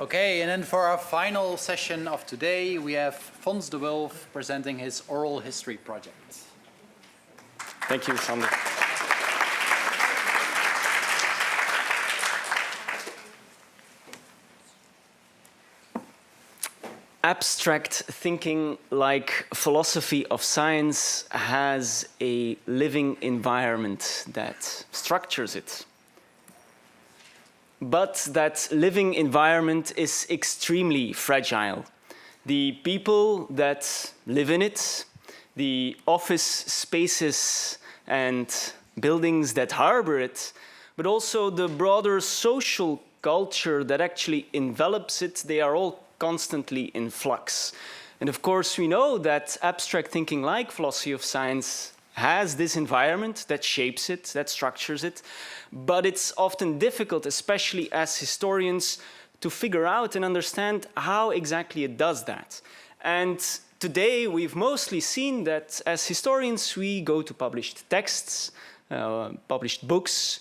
Okay, and then for our final session of today, we have Fons Dewulf presenting his oral history project. Thank you, Sander. Abstract thinking, like philosophy of science, has a living environment that structures it. But that living environment is extremely fragile. The people that live in it, the office spaces and buildings that harbor it, but also the broader social culture that actually envelops it, they are all constantly in flux. And of course, we know that abstract thinking, like philosophy of science, has this environment that shapes it, that structures it, but it's often difficult, especially as historians, to figure out and understand how exactly it does that. And today, we've mostly seen that as historians, we go to published texts, published books.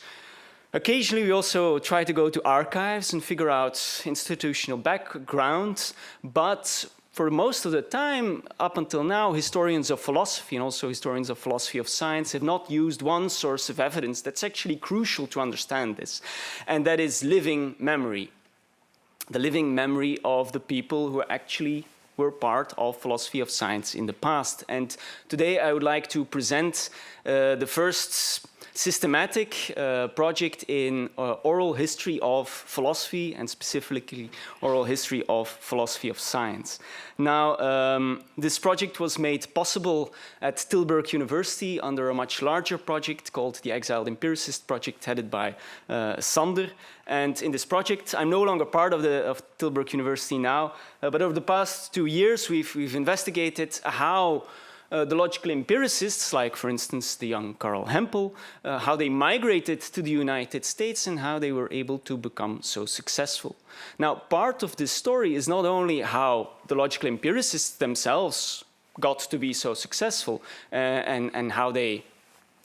Occasionally, we also try to go to archives and figure out institutional background, but for most of the time, up until now, historians of philosophy and also historians of philosophy of science have not used one source of evidence that's actually crucial to understand this, and that is living memory. The living memory of the people who actually were part of philosophy of science in the past. And today I would like to present the first systematic project in oral history of philosophy, and specifically oral history of philosophy of science. Now, this project was made possible at Tilburg University under a much larger project called the Exiled Empiricist Project, headed by Sander. And in this project, I'm no longer part of Tilburg University now, but over the past 2 years, we've investigated how the logical empiricists, like for instance the young Karl Hempel, how they migrated to the United States and how they were able to become so successful. Now, part of this story is not only how the logical empiricists themselves got to be so successful and how they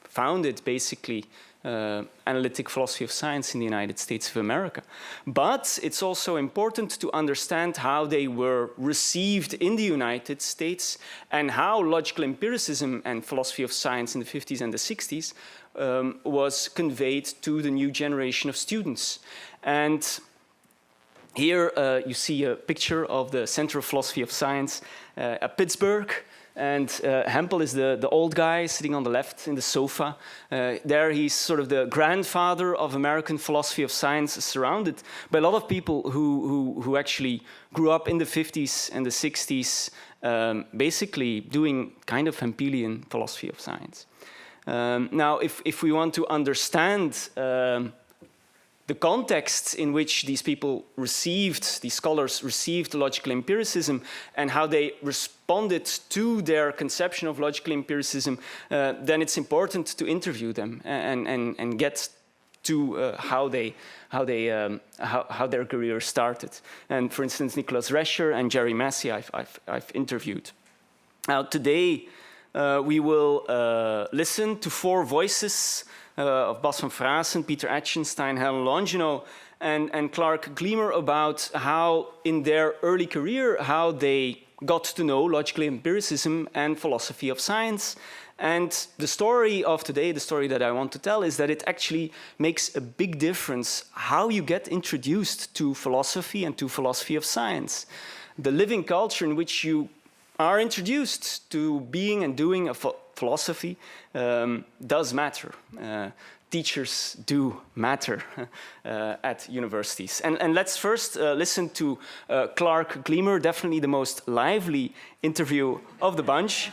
founded basically analytic philosophy of science in the United States of America. But it's also important to understand how they were received in the United States and how logical empiricism and philosophy of science in the 50s and the 60s was conveyed to the new generation of students. And here you see a picture of the Center of Philosophy of Science at Pittsburgh. And Hempel is the old guy sitting on the left in the sofa. There he's sort of the grandfather of American philosophy of science, surrounded by a lot of people who actually grew up in the 50s and the 60s, basically doing kind of Hempelian philosophy of science. Now, if we want to understand the context in which these people received, these scholars received logical empiricism and how they responded to their conception of logical empiricism, then it's important to interview them and get to how their career started. And for instance, Nicholas Rescher and Jerry Massey I've interviewed. Now today we will listen to 4 voices of Bas van Fraassen, Peter Etchenstein, Helen Longino, and Clark Gleamer about how, in their early career, how they got to know logical empiricism and philosophy of science. And the story of today, the story that I want to tell, is that it actually makes a big difference how you get introduced to philosophy and to philosophy of science. The living culture in which you are introduced to being and doing a philosophy does matter. Teachers do matter at universities. And let's first listen to Clark Gleamer, definitely the most lively interview of the bunch.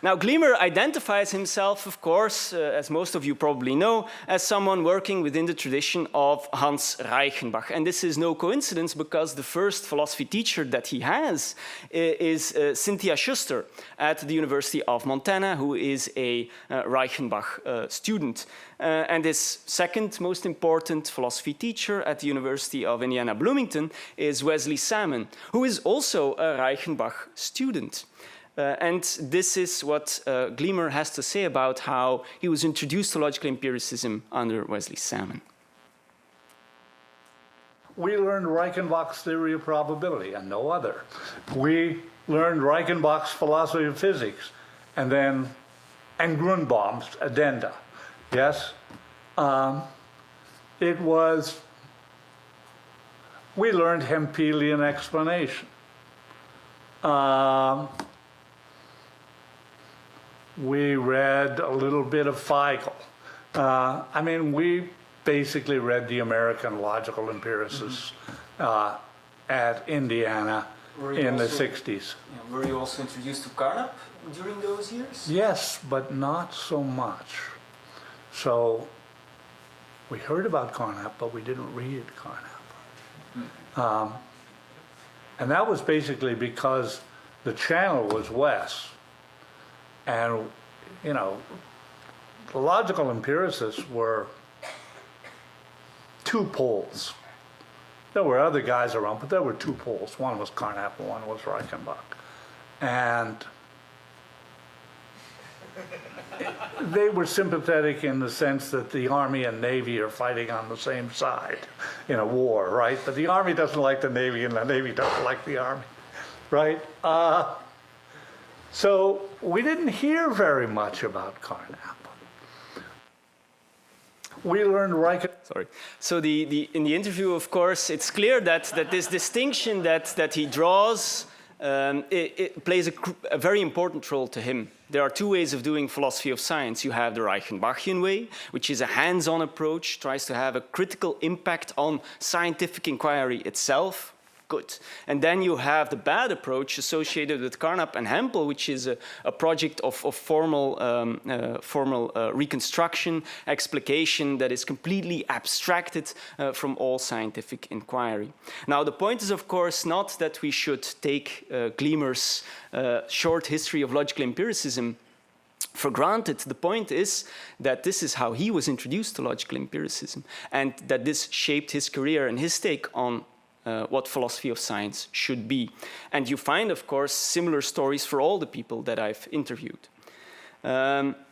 Now, Gleamer identifies himself, of course, as most of you probably know, as someone working within the tradition of Hans Reichenbach. And this is no coincidence, because the first philosophy teacher that he has is Cynthia Schuster at the University of Montana, who is a Reichenbach student. And his second most important philosophy teacher at the University of Indiana Bloomington is Wesley Salmon, who is also a Reichenbach student. And this is what Gleamer has to say about how he was introduced to logical empiricism under Wesley Salmon. we learned Reichenbach's theory of probability and no other. We learned Reichenbach's philosophy of physics and Grunbaum's addenda. Yes? We learned Hempelian explanation. We read a little bit of Feigl. I mean, we basically read the American logical empiricists at Indiana in the 60s. Were you also introduced to Carnap during those years? Yes, but not so much. So we heard about Carnap, but we didn't read Carnap. And that was basically because the channel was west. And, you know, the logical empiricists were two poles. There were other guys around, but there were two poles. One was Carnap and one was Reichenbach. And they were sympathetic in the sense that the Army and Navy are fighting on the same side in a war, right? But the Army doesn't like the Navy and the Navy doesn't like the Army, right? So we didn't hear very much about Carnap. We learned Sorry. So in the interview, of course, it's clear that this distinction that he draws, it plays a very important role to him. There are two ways of doing philosophy of science. You have the Reichenbachian way, which is a hands-on approach, tries to have a critical impact on scientific inquiry itself. Good. And then you have the bad approach associated with Carnap and Hempel, which is a project of formal reconstruction, explication that is completely abstracted from all scientific inquiry. Now, the point is, of course, not that we should take Gleamer's short history of logical empiricism for granted. The point is that this is how he was introduced to logical empiricism, and that this shaped his career and his take on what philosophy of science should be. And you find, of course, similar stories for all the people that I've interviewed.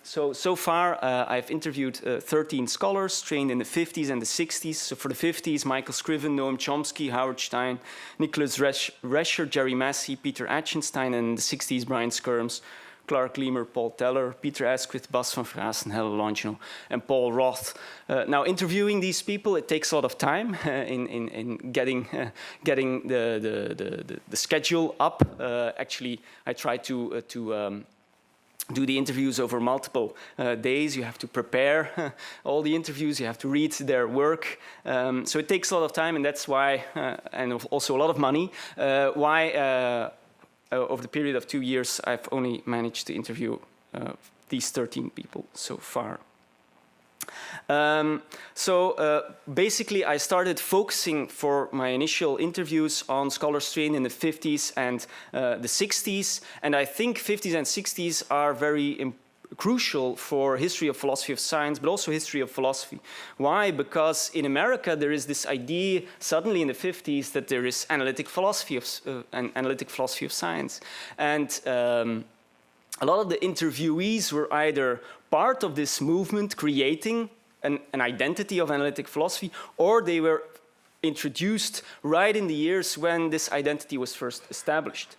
So far, I've interviewed 13 scholars trained in the 50s and the 60s. So for the 50s, Michael Scriven, Noam Chomsky, Howard Stein, Nicholas Rescher, Jerry Massey, Peter Achenstein, and in the 60s, Brian Skirms, Clark Gleamer, Paul Teller, Peter Asquith, Bas van Fraassen, Helle Longino, and Paul Roth. Now, interviewing these people, it takes a lot of time in getting the schedule up. Actually, I try to do the interviews over multiple days. You have to prepare all the interviews, you have to read their work. So it takes a lot of time, and that's why, and also a lot of money, why over the period of 2 years, I've only managed to interview these 13 people so far. Basically, I started focusing for my initial interviews on scholars trained in the 50s and the 60s. And I think 50s and 60s are very crucial for history of philosophy of science, but also history of philosophy. Why? Because in America, there is this idea suddenly in the 50s that there is analytic philosophy of science. And a lot of the interviewees were either part of this movement creating an identity of analytic philosophy, or they were introduced right in the years when this identity was first established.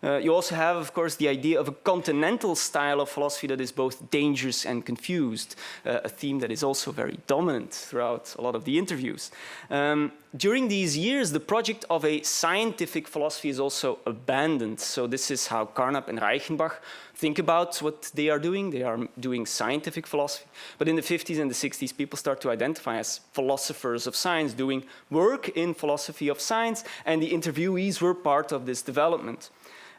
You also have, of course, the idea of a continental style of philosophy that is both dangerous and confused, a theme that is also very dominant throughout a lot of the interviews. During these years, the project of a scientific philosophy is also abandoned. So this is how Carnap and Reichenbach think about what they are doing. They are doing scientific philosophy. But in the 50s and the 60s, people start to identify as philosophers of science, doing work in philosophy of science, and the interviewees were part of this development.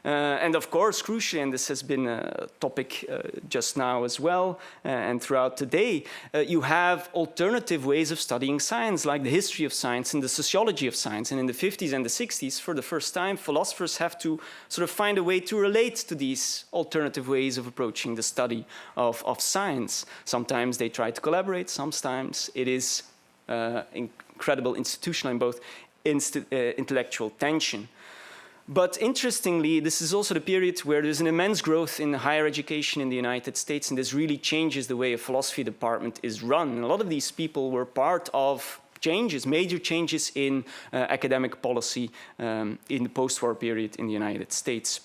And of course, crucially, and this has been a topic just now as well, and throughout today, you have alternative ways of studying science, like the history of science and the sociology of science. And in the 50s and the 60s, for the first time, philosophers have to sort of find a way to relate to these alternative ways of approaching the study of science. Sometimes they try to collaborate, sometimes it is incredible institutional and both intellectual tension. But interestingly, this is also the period where there's an immense growth in higher education in the United States, and this really changes the way a philosophy department is run. And a lot of these people were part of changes, major changes in academic policy in the post-war period in the United States.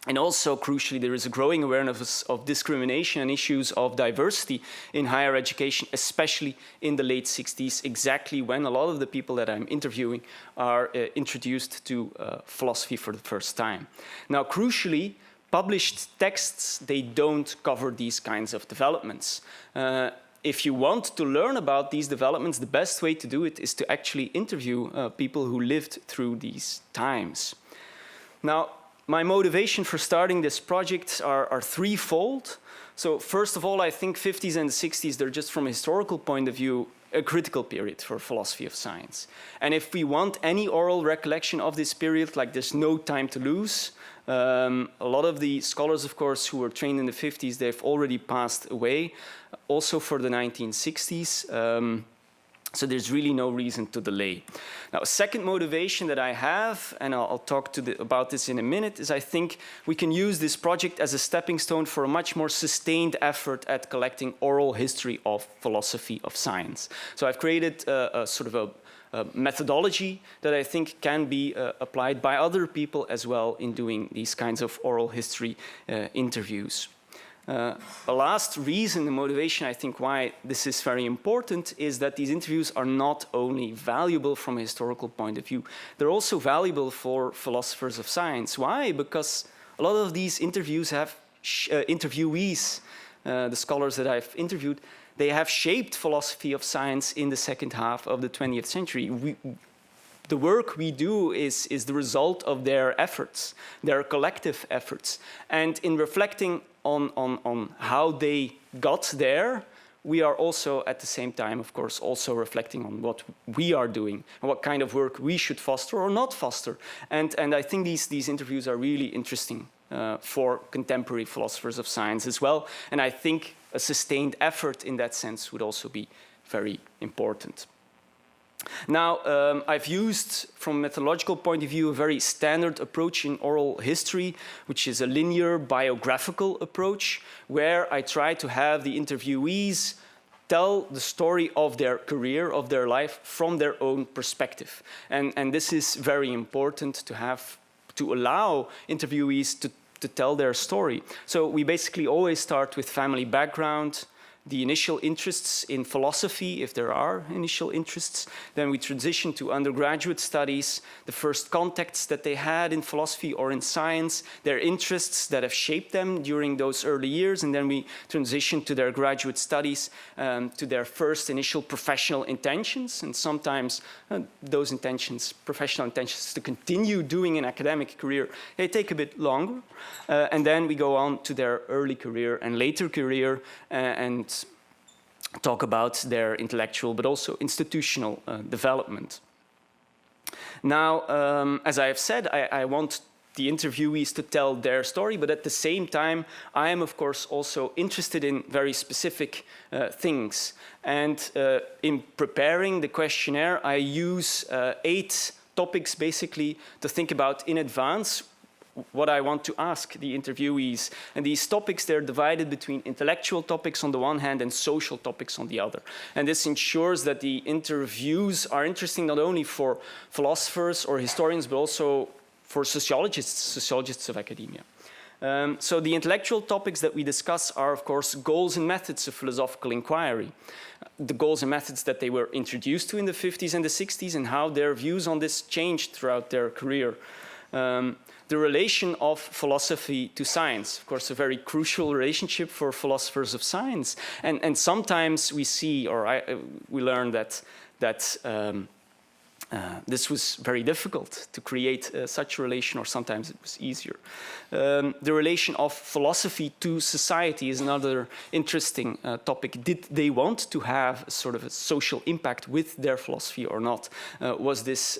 And also, crucially, there is a growing awareness of discrimination and issues of diversity in higher education, especially in the late 60s, exactly when a lot of the people that I'm interviewing are introduced to philosophy for the first time. Now, crucially, published texts, they don't cover these kinds of developments. If you want to learn about these developments, the best way to do it is to actually interview people who lived through these times. Now, my motivation for starting this project are threefold. So first of all, I think 50s and 60s, they're just from a historical point of view, a critical period for philosophy of science. And if we want any oral recollection of this period, like there's no time to lose. A lot of the scholars, of course, who were trained in the 50s, they've already passed away, also for the 1960s. So there's really no reason to delay. Now, a second motivation that I have, and I'll talk about this in a minute, is I think we can use this project as a stepping stone for a much more sustained effort at collecting oral history of philosophy of science. So I've created a sort of a methodology that I think can be applied by other people as well in doing these kinds of oral history interviews. A last reason, the motivation I think why this is very important is that these interviews are not only valuable from a historical point of view, they're also valuable for philosophers of science. Why? Because a lot of these interviews have interviewees, the scholars that I've interviewed, they have shaped philosophy of science in the second half of the 20th century. The work we do is the result of their efforts, their collective efforts. And in reflecting on how they got there, we are also at the same time, of course, also reflecting on what we are doing and what kind of work we should foster or not foster. And I think these interviews are really interesting for contemporary philosophers of science as well. And I think a sustained effort in that sense would also be very important. Now, I've used, from a methodological point of view, a very standard approach in oral history, which is a linear biographical approach, where I try to have the interviewees tell the story of their career, of their life, from their own perspective. And this is very important to allow interviewees to tell their story. So we basically always start with family background, the initial interests in philosophy, if there are initial interests. Then we transition to undergraduate studies, the first contacts that they had in philosophy or in science, their interests that have shaped them during those early years, and then we transition to their graduate studies, to their first initial professional intentions, and sometimes those intentions, professional intentions to continue doing an academic career, they take a bit longer. And then we go on to their early career and later career, and talk about their intellectual but also institutional development. Now, as I have said, I want the interviewees to tell their story, but at the same time, I am, of course, also interested in very specific things. And in preparing the questionnaire, I use 8 topics, basically, to think about in advance what I want to ask the interviewees. And these topics, they're divided between intellectual topics on the one hand and social topics on the other. And this ensures that the interviews are interesting not only for philosophers or historians, but also for sociologists of academia. So the intellectual topics that we discuss are, of course, goals and methods of philosophical inquiry. The goals and methods that they were introduced to in the 50s and the 60s, and how their views on this changed throughout their career. The relation of philosophy to science, of course, a very crucial relationship for philosophers of science. And sometimes we see, or we learn that this was very difficult to create such a relation, or sometimes it was easier. The relation of philosophy to society is another interesting topic. Did they want to have sort of a social impact with their philosophy or not? Was this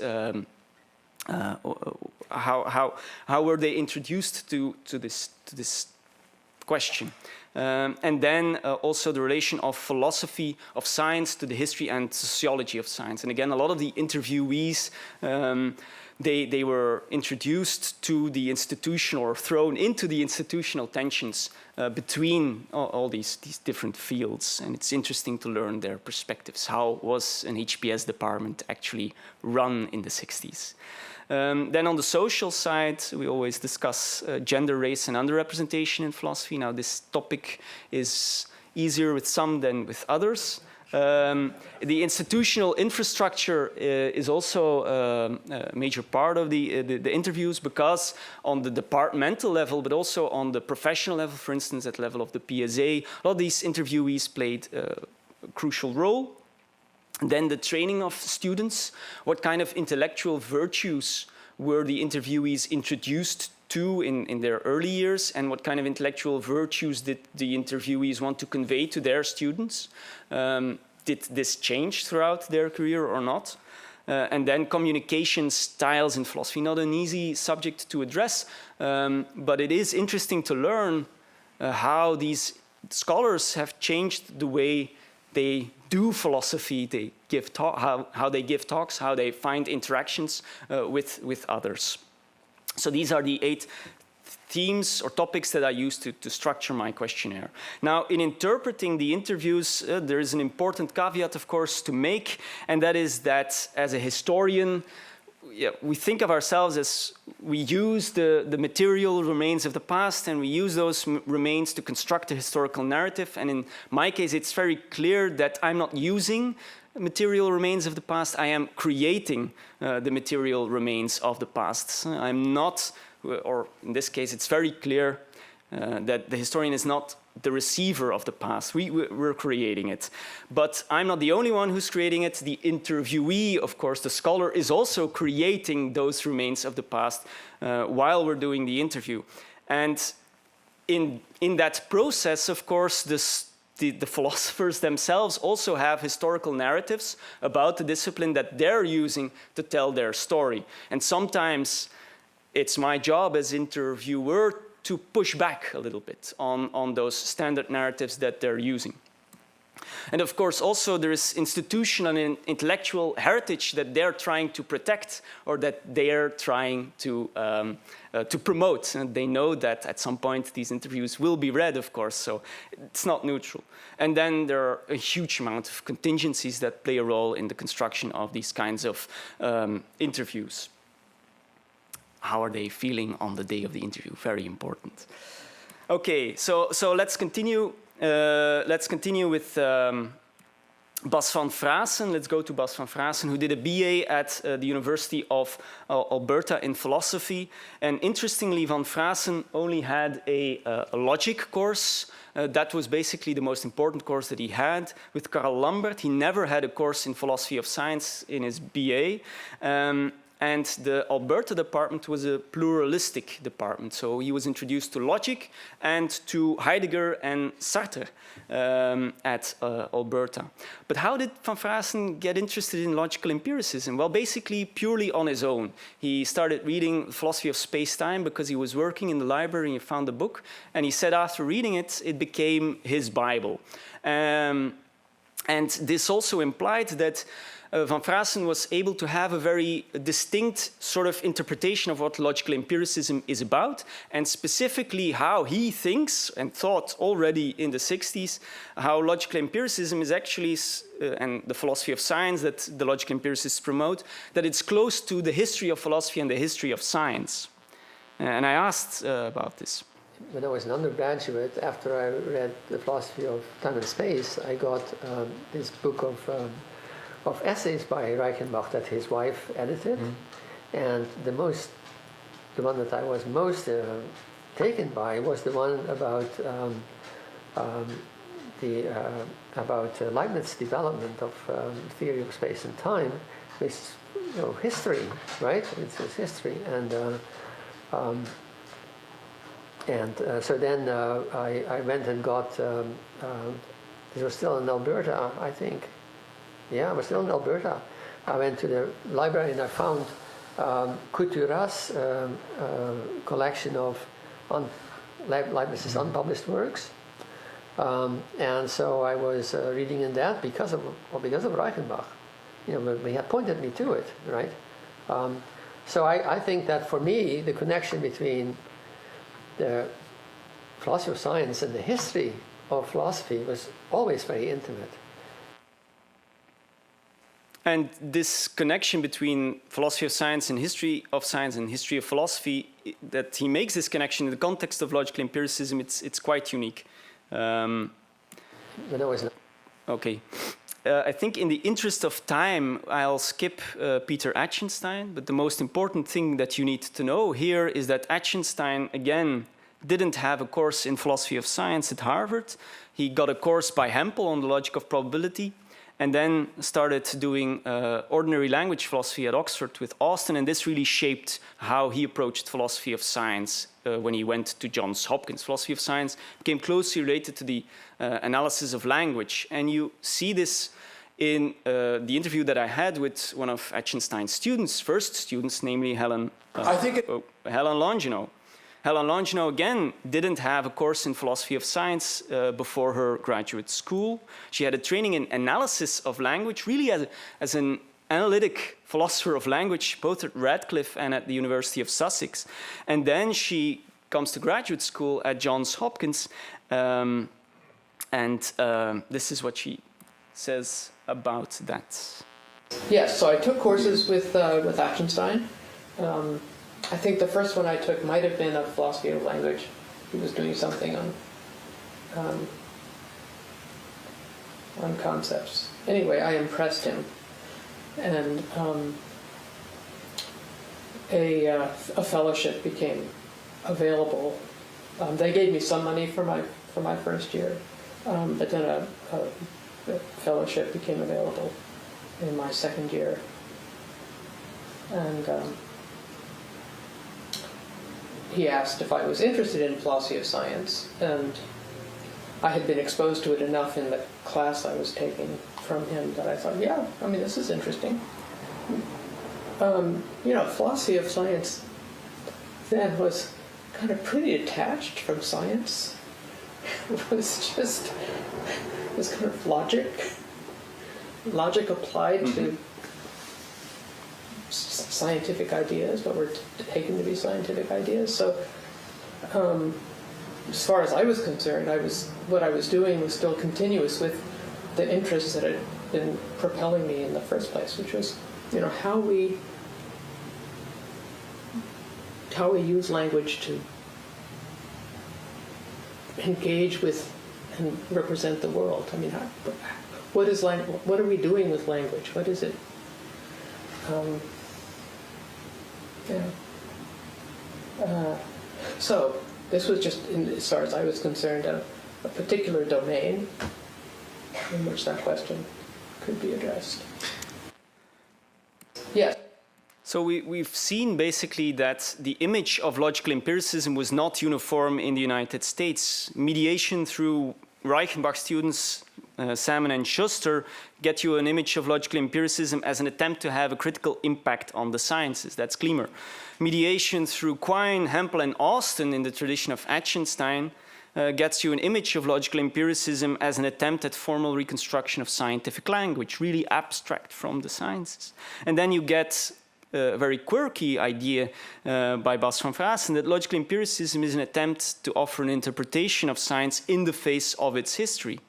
how were they introduced to this question. And then also the relation of philosophy of science to the history and sociology of science. And again, a lot of the interviewees, they were introduced to the institutional or thrown into the institutional tensions between all these different fields. And it's interesting to learn their perspectives. How was an HPS department actually run in the 60s? Then on the social side, we always discuss gender, race, and underrepresentation in philosophy. Now, this topic is easier with some than with others. The institutional infrastructure is also a major part of the interviews, because on the departmental level, but also on the professional level, for instance, at the level of the PSA, a lot of these interviewees played a crucial role. Then the training of students, what kind of intellectual virtues were the interviewees introduced to in their early years, and what kind of intellectual virtues did the interviewees want to convey to their students? Did this change throughout their career or not? And then communication styles in philosophy, not an easy subject to address, but it is interesting to learn how these scholars have changed the way they do philosophy, they give how they give talks, how they find interactions with others. So these are the 8 themes or topics that I used to structure my questionnaire. Now, in interpreting the interviews, there is an important caveat, of course, to make, and that is that as a historian, we think of ourselves as we use the material remains of the past, and we use those remains to construct a historical narrative. And in my case, it's very clear that I'm not using material remains of the past. I am creating the material remains of the past. I'm not, or in this case, it's very clear that the historian is not the receiver of the past. We're creating it. But I'm not the only one who's creating it. The interviewee, of course, the scholar, is also creating those remains of the past while we're doing the interview. And in that process, of course, the philosophers themselves also have historical narratives about the discipline that they're using to tell their story. And sometimes it's my job as interviewer to push back a little bit on those standard narratives that they're using. And of course, also there is institutional and intellectual heritage that they're trying to protect, or that they're trying to promote. And they know that at some point these interviews will be read, of course, so it's not neutral. And then there are a huge amount of contingencies that play a role in the construction of these kinds of interviews. How are they feeling on the day of the interview? Very important. Okay, so let's continue. Let's continue with Bas van Fraassen. Let's go to Bas van Fraassen, who did a BA at the University of Alberta in philosophy. And interestingly, Van Fraassen only had a logic course. That was basically the most important course that he had with Karl Lambert. He never had a course in philosophy of science in his BA. And the Alberta department was a pluralistic department. So he was introduced to logic and to Heidegger and Sartre at Alberta. But how did Van Fraassen get interested in logical empiricism? Well, basically purely on his own. He started reading philosophy of space-time because he was working in the library and he found a book. And he said after reading it, it became his Bible. And this also implied that Van Fraassen was able to have a very distinct sort of interpretation of what logical empiricism is about, and specifically how he thinks and thought already in the 60s, how logical empiricism is actually, and the philosophy of science that the logical empiricists promote, that it's close to the history of philosophy and the history of science. And I asked about this. When I was an undergraduate, after I read the philosophy of time and space, I got this book of essays by Reichenbach that his wife edited, and the one that I was most taken by was the one about Leibniz's development of theory of space and time. It's history, right? It's history, and so then I went and got. This was still in Alberta, I think. Yeah, I was still in Alberta. I went to the library and I found Couturat's collection of Leibniz's unpublished works. And so I was reading in that because of Reichenbach. You know, he had pointed me to it, right? So I think that for me, the connection between the philosophy of science and the history of philosophy was always very intimate. And this connection between philosophy of science and history of science and history of philosophy, that he makes this connection in the context of logical empiricism, it's quite unique. No, it's not. Okay. I think in the interest of time, I'll skip Peter Achenstein, but the most important thing that you need to know here is that Achenstein, again, didn't have a course in philosophy of science at Harvard. He got a course by Hempel on the logic of probability, and then started doing ordinary language philosophy at Oxford with Austin, and this really shaped how he approached philosophy of science when he went to Johns Hopkins. Philosophy of science became closely related to the analysis of language, and you see this in the interview that I had with one of Achenstein's students, first students, namely Helen Longino. Helen Longino, again, didn't have a course in philosophy of science before her graduate school. She had a training in analysis of language, really as an analytic philosopher of language, both at Radcliffe and at the University of Sussex. And then she comes to graduate school at Johns Hopkins, and this is what she says about that. Yes, so I took courses with Achenstein. I think the first one I took might have been a philosophy of language. He was doing something on concepts. Anyway, I impressed him, and a fellowship became available. They gave me some money for my first year, but then a fellowship became available in my second year, and he asked if I was interested in philosophy of science, and I had been exposed to it enough in the class I was taking from him that I thought, yeah, I mean, this is interesting. You know, philosophy of science then was kind of pretty detached from science. It was kind of logic applied to scientific ideas, what were taken to be scientific ideas. So, as far as I was concerned, what I was doing was still continuous with the interests that had been propelling me in the first place, which was, you know, how we use language to engage with and represent the world. I mean, what is language? What are we doing with language? What is it? So this was just, as far as I was concerned, a particular domain in which that question could be addressed. Yes. So we've seen basically that the image of logical empiricism was not uniform in the United States. Mediation through Reichenbach students, Salmon and Schuster, get you an image of logical empiricism as an attempt to have a critical impact on the sciences. That's Kliemer. Mediation through Quine, Hempel, and Austin in the tradition of Achenstein gets you an image of logical empiricism as an attempt at formal reconstruction of scientific language, really abstract from the sciences. And then you get a very quirky idea by Bas van Vaassen that logical empiricism is an attempt to offer an interpretation of science in the face of its history.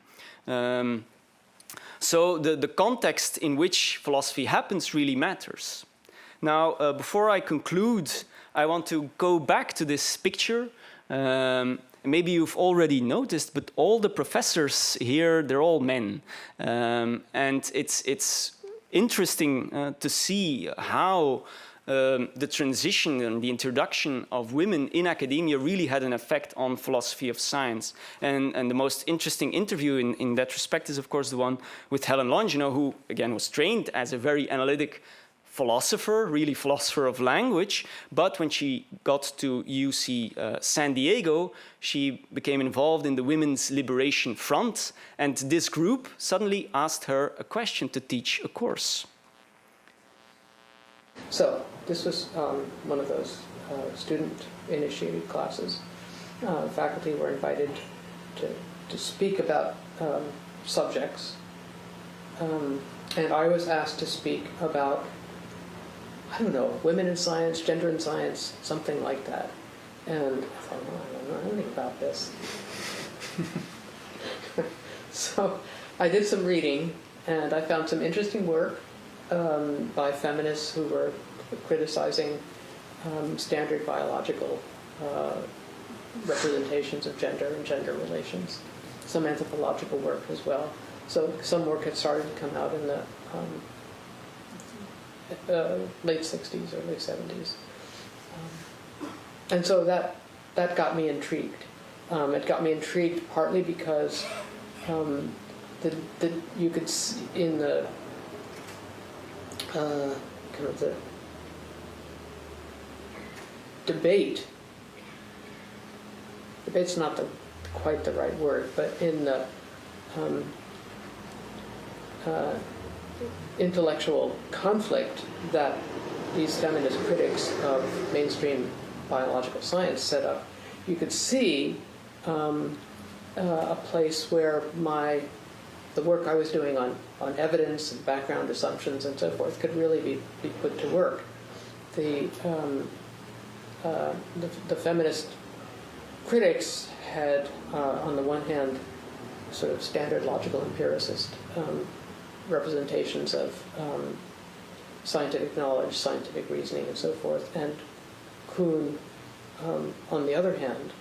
So the context in which philosophy happens really matters. Now, before I conclude, I want to go back to this picture. Maybe you've already noticed, but all the professors here, they're all men. And it's interesting to see how the transition and the introduction of women in academia really had an effect on philosophy of science. And the most interesting interview in that respect is, of course, the one with Helen Longino, who, again, was trained as a very analytic philosopher, really philosopher of language, but when she got to UC San Diego, she became involved in the Women's Liberation Front, and this group suddenly asked her a question to teach a course. So this was one of those student-initiated classes, faculty were invited to speak about subjects. And I was asked to speak about, I don't know, women in science, gender in science, something like that. And I thought, well, I don't know anything about this. So I did some reading, and I found some interesting work by feminists who were criticizing standard biological representations of gender and gender relations. Some anthropological work as well. So some work had started to come out in the late 60s, early 70s. And so that got me intrigued. It got me intrigued partly because you could see in the kind of the debate. Debate's not quite the right word, but in the intellectual conflict that these feminist critics of mainstream biological science set up, you could see a place where the work I was doing on evidence and background assumptions and so forth could really be put to work. The feminist critics had, on the one hand, sort of standard logical empiricist representations of scientific knowledge, scientific reasoning, and so forth, and Kuhn, on the other hand,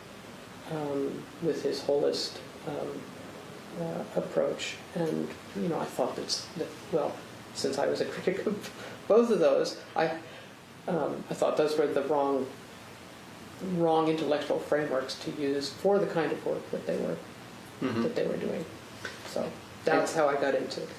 with his holist approach. And I thought that well, since I was a critic of both of those, I thought those were the wrong intellectual frameworks to use for the kind of work that they were doing. So that's how I got into it.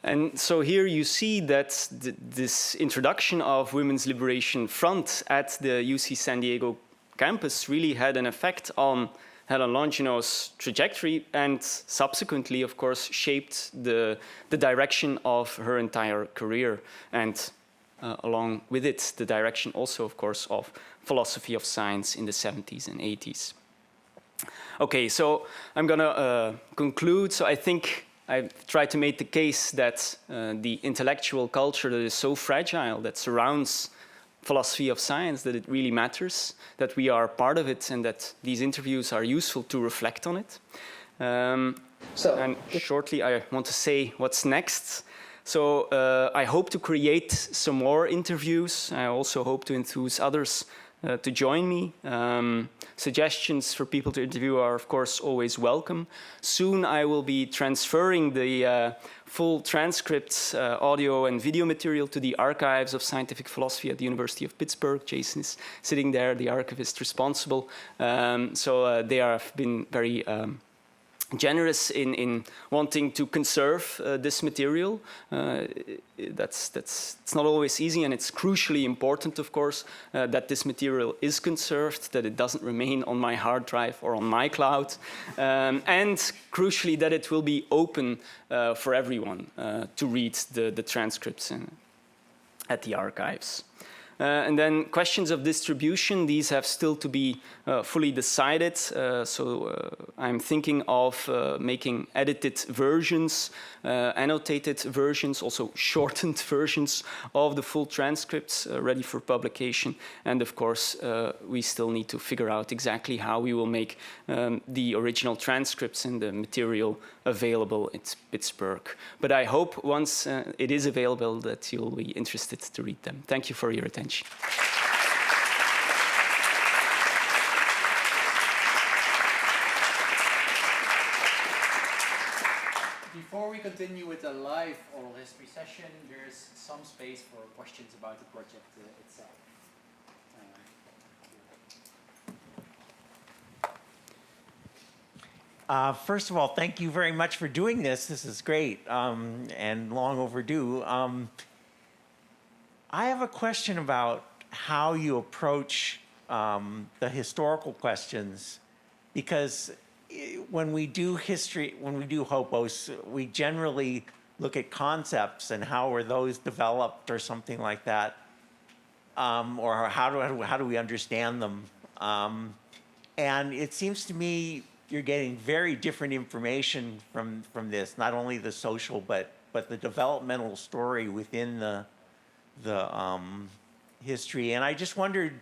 And so here you see that this introduction of Women's Liberation Front at the UC San Diego campus really had an effect on Helen Longino's trajectory and subsequently, of course, shaped the direction of her entire career and along with it, the direction also, of course, of philosophy of science in the 70s and 80s. Okay, so I'm going to conclude. So I think I've tried to make the case that the intellectual culture that is so fragile, that surrounds philosophy of science, that it really matters, that we are part of it, and that these interviews are useful to reflect on it. And shortly, I want to say what's next. So I hope to create some more interviews. I also hope to enthuse others to join me. Suggestions for people to interview are, of course, always welcome. Soon I will be transferring the full transcripts, audio and video material to the archives of scientific philosophy at the University of Pittsburgh. Jason is sitting there, the archivist responsible. So they have been very generous in wanting to conserve this material. It's not always easy, and it's crucially important, of course, that this material is conserved, that it doesn't remain on my hard drive or on my cloud, and crucially that it will be open for everyone to read the transcripts at the archives. And then questions of distribution, these have still to be fully decided. I'm thinking of making edited versions, annotated versions, also shortened versions of the full transcripts ready for publication. And of course, we still need to figure out exactly how we will make the original transcripts and the material available in Pittsburgh. But I hope once it is available that you'll be interested to read them. Thank you for your attention. Before we continue with the live oral history session, there's some space for questions about the project itself. First of all, thank you very much for doing this. This is great and long overdue. I have a question about how you approach the historical questions, because when we do history, when we do HOPOS, we generally look at concepts and how were those developed or something like that, or how do we understand them. And it seems to me you're getting very different information from this, not only the social, but the developmental story within the history. And I just wondered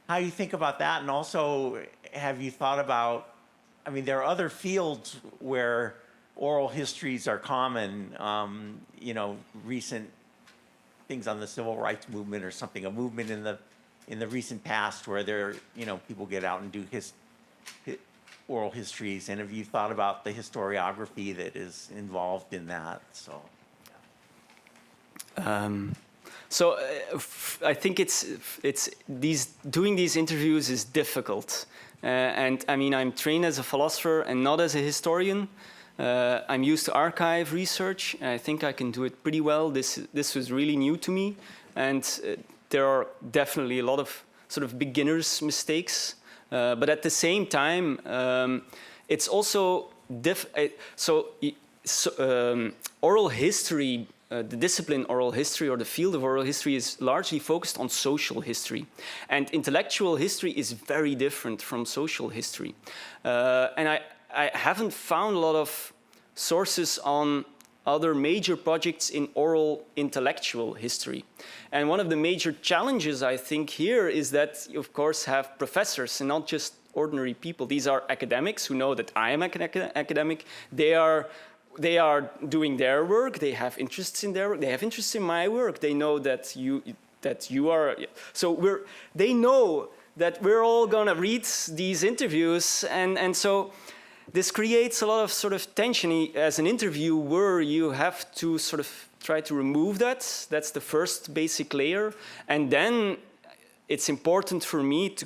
how you think about that, and also have you thought about, I mean, there are other fields where oral histories are common, you know, recent things on the civil rights movement or something, a movement in the recent past where there, you know, people get out and do oral histories. And have you thought about the historiography that is involved in that? So, I think doing these interviews is difficult, and I mean, I'm trained as a philosopher and not as a historian. I'm used to archive research. I think I can do it pretty well. This was really new to me, and there are definitely a lot of sort of beginners' mistakes. But at the same time, it's also oral history. The discipline oral history, or the field of oral history, is largely focused on social history. And intellectual history is very different from social history. And I haven't found a lot of sources on other major projects in oral intellectual history. And one of the major challenges, I think, here is that you, of course, have professors and not just ordinary people. These are academics who know that I am an academic. They are doing their work. They have interests in their work. They have interests in my work. They know that you are. So they know that we're all gonna read these interviews, and so this creates a lot of sort of tension. As an interviewer, you have to sort of try to remove that. That's the first basic layer, and then it's important for me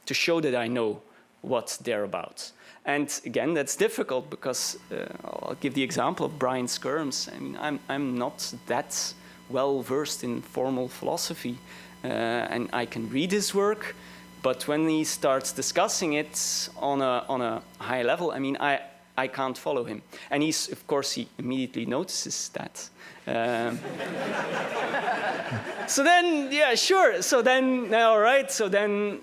to show that I know what they're about. And again, that's difficult because I'll give the example of Brian Skirms. I mean, I'm not that well versed in formal philosophy, and I can read his work, but when he starts discussing it on a high level, I mean, I can't follow him. And of course, he immediately notices that. So then, yeah, sure. So then, all right. So then.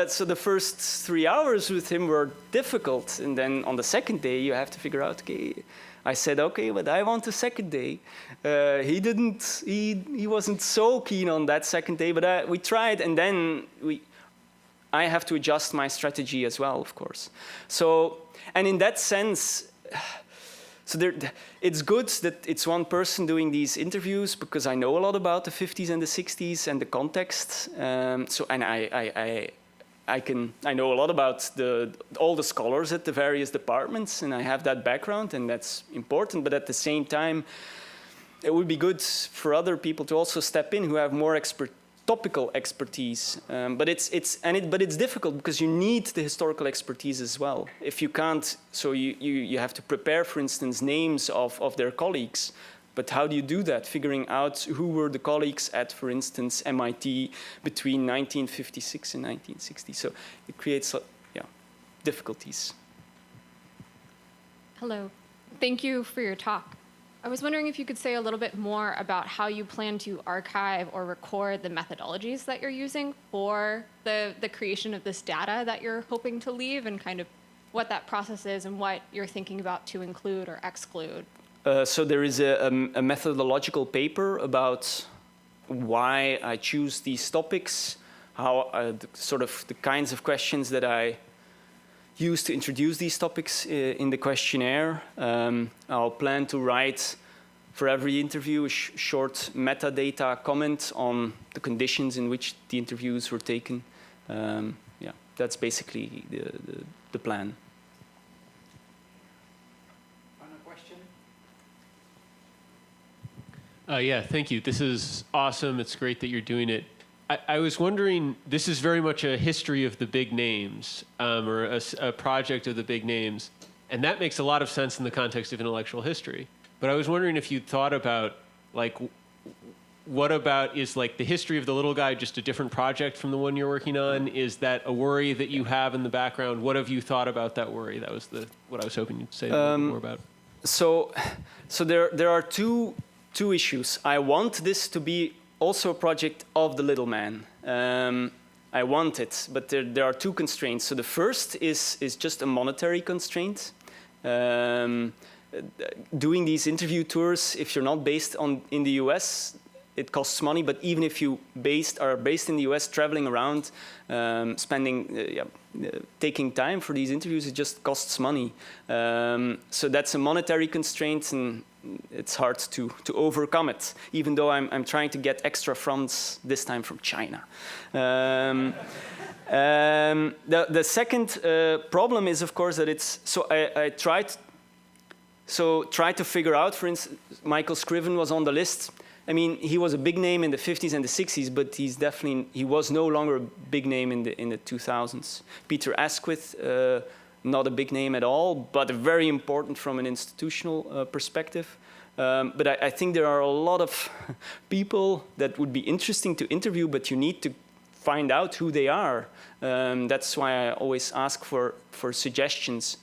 So the first 3 hours with him were difficult, and then on the second day you have to figure out. Okay, I said okay, but I want a second day. He didn't. He wasn't so keen on that second day, but we tried, and then I have to adjust my strategy as well, of course. So, and in that sense. It's good that it's one person doing these interviews because I know a lot about the 50s and the 60s and the context. I know a lot about all the scholars at the various departments, and I have that background, and that's important. But at the same time, it would be good for other people to also step in who have more topical expertise. But it's difficult because you need the historical expertise as well. If you can't, so you have to prepare, for instance, names of their colleagues. But how do you do that? Figuring out who were the colleagues at, for instance, MIT between 1956 and 1960. So it creates, difficulties. Hello. Thank you for your talk. I was wondering if you could say a little bit more about how you plan to archive or record the methodologies that you're using for the creation of this data that you're hoping to leave, and kind of what that process is and what you're thinking about to include or exclude. So there is a methodological paper about why I choose these topics, how the kinds of questions that I use to introduce these topics in the questionnaire. I'll plan to write for every interview a short metadata comment on the conditions in which the interviews were taken. That's basically the plan. Yeah, thank you. This is awesome. It's great that you're doing it. I was wondering, this is very much a history of the big names, or a project of the big names, and that makes a lot of sense in the context of intellectual history. But I was wondering if you thought about, like, what about, is like the history of the little guy just a different project from the one you're working on? Is that a worry that you have in the background? What have you thought about that worry? That was what I was hoping you'd say a little bit more about. So there are two issues. I want this to be also a project of the little man. I want it, but there are two constraints. So the first is just a monetary constraint. Doing these interview tours, if you're not based in the US, it costs money. But even if you are based in the US, traveling around, taking time for these interviews, it just costs money. So that's a monetary constraint, and it's hard to overcome it. Even though I'm trying to get extra funds this time from China. The second problem is, of course, that it's so I tried. So try to figure out, for instance, Michael Scriven was on the list. I mean, he was a big name in the 50s and the 60s, but he was no longer a big name in the 2000s. Peter Asquith, not a big name at all, but very important from an institutional perspective. But I think there are a lot of people that would be interesting to interview, but you need to find out who they are. That's why I always ask for suggestions.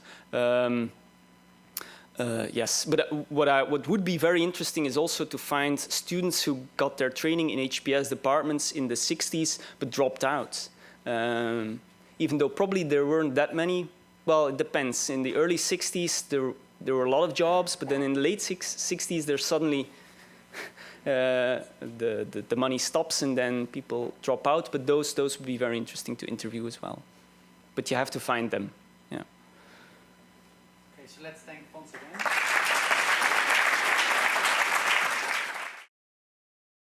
Yes, but what would be very interesting is also to find students who got their training in HPS departments in the 60s but dropped out. Even though probably there weren't that many. Well, it depends. In the early 60s, there were a lot of jobs, but then in the late 60s, there's suddenly the money stops and then people drop out. But those would be very interesting to interview as well. But you have to find them. Yeah. Okay, so let's thank Fons again.